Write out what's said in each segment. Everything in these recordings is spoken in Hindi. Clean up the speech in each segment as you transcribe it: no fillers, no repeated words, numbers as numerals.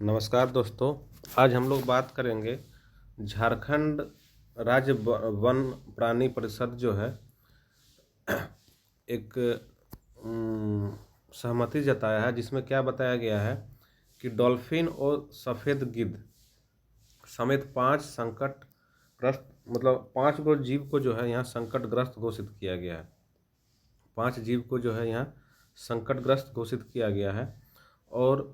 नमस्कार दोस्तों। आज हम लोग बात करेंगे झारखंड राज्य वन प्राणी परिषद जो है एक सहमति जताया है, जिसमें क्या बताया गया है कि डॉल्फिन और सफ़ेद गिद्ध समेत 5 संकटग्रस्त मतलब 5 गो जीव को जो है यहाँ संकटग्रस्त घोषित किया गया है। 5 जीव को जो है यहाँ संकटग्रस्त घोषित किया गया है और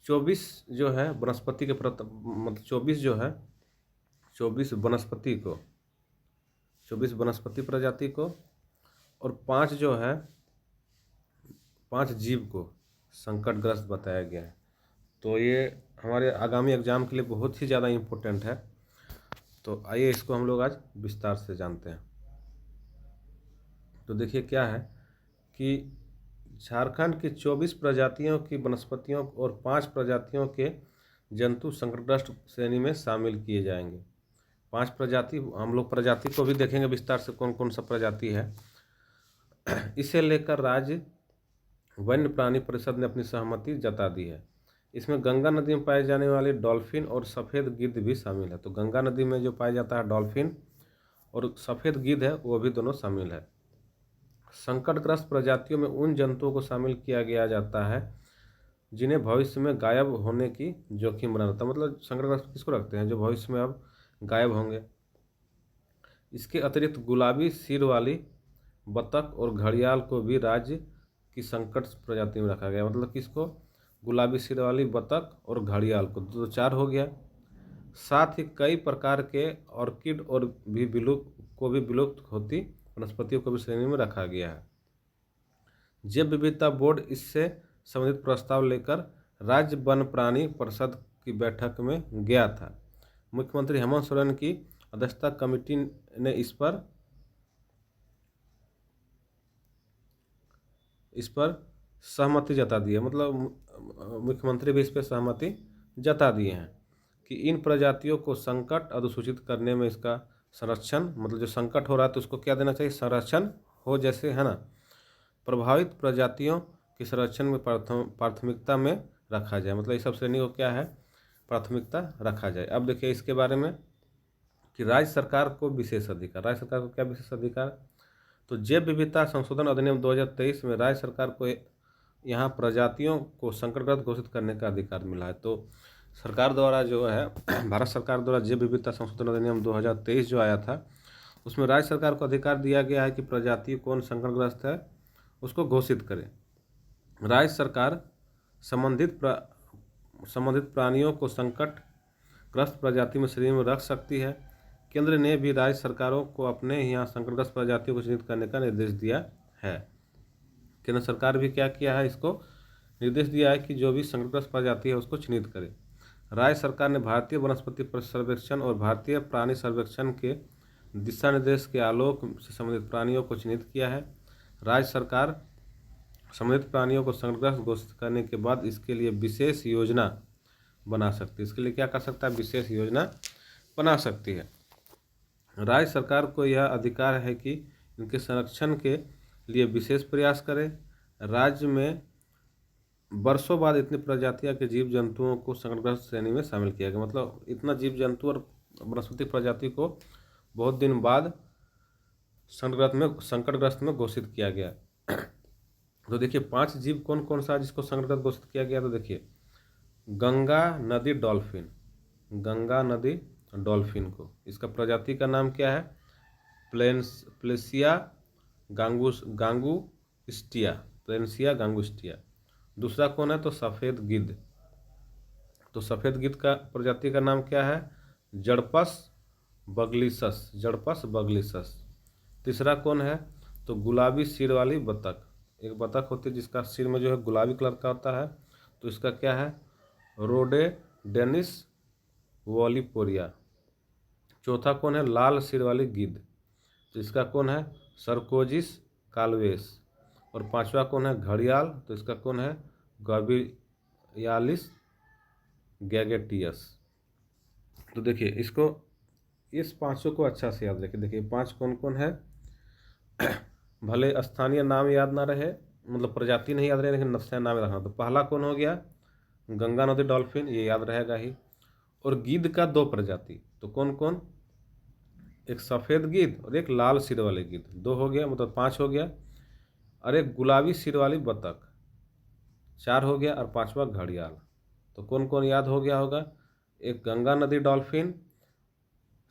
24 जो है वनस्पति के मतलब 24 जो है 24 वनस्पति को 24 वनस्पति प्रजाति को और 5 जो है 5 जीव को संकटग्रस्त बताया गया है। तो ये हमारे आगामी एग्जाम के लिए बहुत ही ज़्यादा इम्पोर्टेंट है। तो आइए इसको हम लोग आज विस्तार से जानते हैं। तो देखिए क्या है कि झारखंड की 24 प्रजातियों की वनस्पतियों और 5 प्रजातियों के जंतु संकटग्रस्त श्रेणी में शामिल किए जाएंगे। 5 प्रजाति, हम लोग प्रजाति को भी देखेंगे विस्तार से कौन कौन सा प्रजाति है। इसे लेकर राज्य वन्य प्राणी परिषद ने अपनी सहमति जता दी है। इसमें गंगा नदी में पाए जाने वाले डॉल्फिन और सफ़ेद गिद्ध भी शामिल है। तो गंगा नदी में जो पाया जाता है डॉल्फिन और सफ़ेद गिद्ध है, वो भी दोनों शामिल है। संकटग्रस्त प्रजातियों में उन जंतुओं को शामिल किया गया जाता है जिन्हें भविष्य में गायब होने की जोखिम बना रहता है। मतलब संकटग्रस्त किसको रखते हैं? जो भविष्य में अब गायब होंगे। इसके अतिरिक्त गुलाबी सिर वाली बतख और घड़ियाल को भी राज्य की संकट प्रजाति में रखा गया। मतलब किसको? गुलाबी सिर वाली बतख और घड़ियाल को, तो 4 हो गया। साथ ही कई प्रकार के ऑर्किड और भी विलुप्त होती वनस्पतियों को भी श्रेणी में रखा गया है। जैव विविधता बोर्ड इससे संबंधित प्रस्ताव लेकर राज्य वन प्राणी परिषद की बैठक में गया था। मुख्यमंत्री हेमंत सोरेन की अध्यक्षता कमेटी ने इस पर सहमति जता दी है। मतलब मुख्यमंत्री भी इस पर सहमति जता दिए हैं कि इन प्रजातियों को संकट अधुसूचित करने में इसका संरक्षण, मतलब जो संकट हो रहा है तो उसको क्या देना चाहिए? संरक्षण हो, जैसे है ना, प्रभावित प्रजातियों के संरक्षण में प्राथमिकता में रखा जाए। मतलब इस सब श्रेणी को क्या है? प्राथमिकता रखा जाए। अब देखिए इसके बारे में कि राज्य सरकार को विशेष अधिकार। राज्य सरकार को क्या विशेष अधिकार? तो जैव विविधता संशोधन अधिनियम 2023 में राज्य सरकार को यहाँ प्रजातियों को संकटग्रस्त घोषित करने का अधिकार मिला है। तो सरकार द्वारा जो है भारत सरकार द्वारा जैव विविधता संशोधन अधिनियम 2023 जो आया था, उसमें राज्य सरकार को अधिकार दिया गया है कि प्रजाति कौन संकटग्रस्त है उसको घोषित करे। राज्य सरकार संबंधित प्राणियों को संकटग्रस्त प्रजाति में श्रेणी में रख सकती है। केंद्र ने भी राज्य सरकारों को अपने यहाँ संकटग्रस्त प्रजातियों को चिन्हित करने का निर्देश दिया है। केंद्र सरकार भी क्या किया है? इसको निर्देश दिया है कि जो भी संकटग्रस्त प्रजाति है उसको चिन्हित करे। राज्य सरकार ने भारतीय वनस्पति सर्वेक्षण और भारतीय प्राणी सर्वेक्षण के दिशा निर्देश के आलोक से संबंधित प्राणियों को चिन्हित किया है। राज्य सरकार संबंधित प्राणियों को संकटग्रस्त घोषित करने के बाद इसके लिए विशेष योजना बना सकती है। इसके लिए क्या कर सकता है? विशेष योजना बना सकती है। राज्य सरकार को यह अधिकार है कि इनके संरक्षण के लिए विशेष प्रयास करे। राज्य में वर्षों बाद इतनी प्रजातियां के जीव जंतुओं को संकटग्रस्त श्रेणी में शामिल किया गया। मतलब इतना जीव जंतु और वनस्पति प्रजाति को बहुत दिन बाद संकटग्रस्त में घोषित किया गया। तो देखिए 5 जीव कौन कौन सा जिसको संकटग्रस्त घोषित किया गया? तो देखिए गंगा नदी डॉल्फिन, गंगा नदी डॉल्फिन को, इसका प्रजाति का नाम क्या है? प्लेसिया गांगुस्टिया। दूसरा कौन है? तो सफ़ेद गिद्ध। तो सफ़ेद गिद्ध का प्रजाति का नाम क्या है? जड़पस बगलिसस। तीसरा कौन है? तो गुलाबी सिर वाली बतख। एक बतख होती है जिसका सिर में जो है गुलाबी कलर का होता है, तो इसका क्या है? रोडेडेनिस वॉलिपोरिया। चौथा कौन है? लाल सिर वाली गिद्ध, तो इसका कौन है? सर्कोजिस काल्वेस। और 5वां कौन है? घड़ियाल, तो इसका कौन है? गॉबियालिस गैगेटियस। तो देखिए इसको, इस 5 को अच्छा से याद रखिए। देखिए 5 कौन कौन है? भले स्थानीय नाम याद ना रहे, मतलब प्रजाति नहीं याद रहे, लेकिन स्थानीय नाम रखना। तो पहला कौन हो गया? गंगा नदी डॉल्फिन, ये याद रहेगा ही। और गिद्ध का 2 प्रजाति, तो कौन कौन? एक सफ़ेद गिद्ध और एक लाल सिर वाले गिद्ध, 2 हो गया, मतलब 5 हो गया। और एक गुलाबी सिर वाली बतख, 4 हो गया। और 5वां घड़ियाल। तो कौन कौन याद हो गया होगा? एक गंगा नदी डॉल्फिन,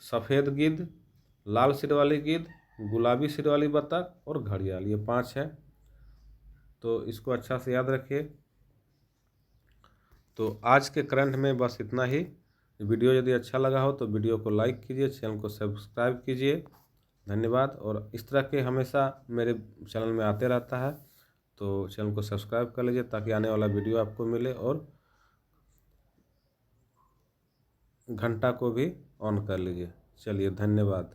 सफ़ेद गिद्ध, लाल सिर वाली गिद्ध, गुलाबी सिर वाली बतख और घड़ियाल, ये 5 है। तो इसको अच्छा से याद रखिए। तो आज के करंट में बस इतना ही। वीडियो यदि अच्छा लगा हो तो वीडियो को लाइक कीजिए, चैनल को सब्सक्राइब कीजिए। धन्यवाद। और इस तरह के हमेशा मेरे चैनल में आते रहता है, तो चैनल को सब्सक्राइब कर लीजिए ताकि आने वाला वीडियो आपको मिले। और घंटा को भी ऑन कर लीजिए। चलिए, धन्यवाद।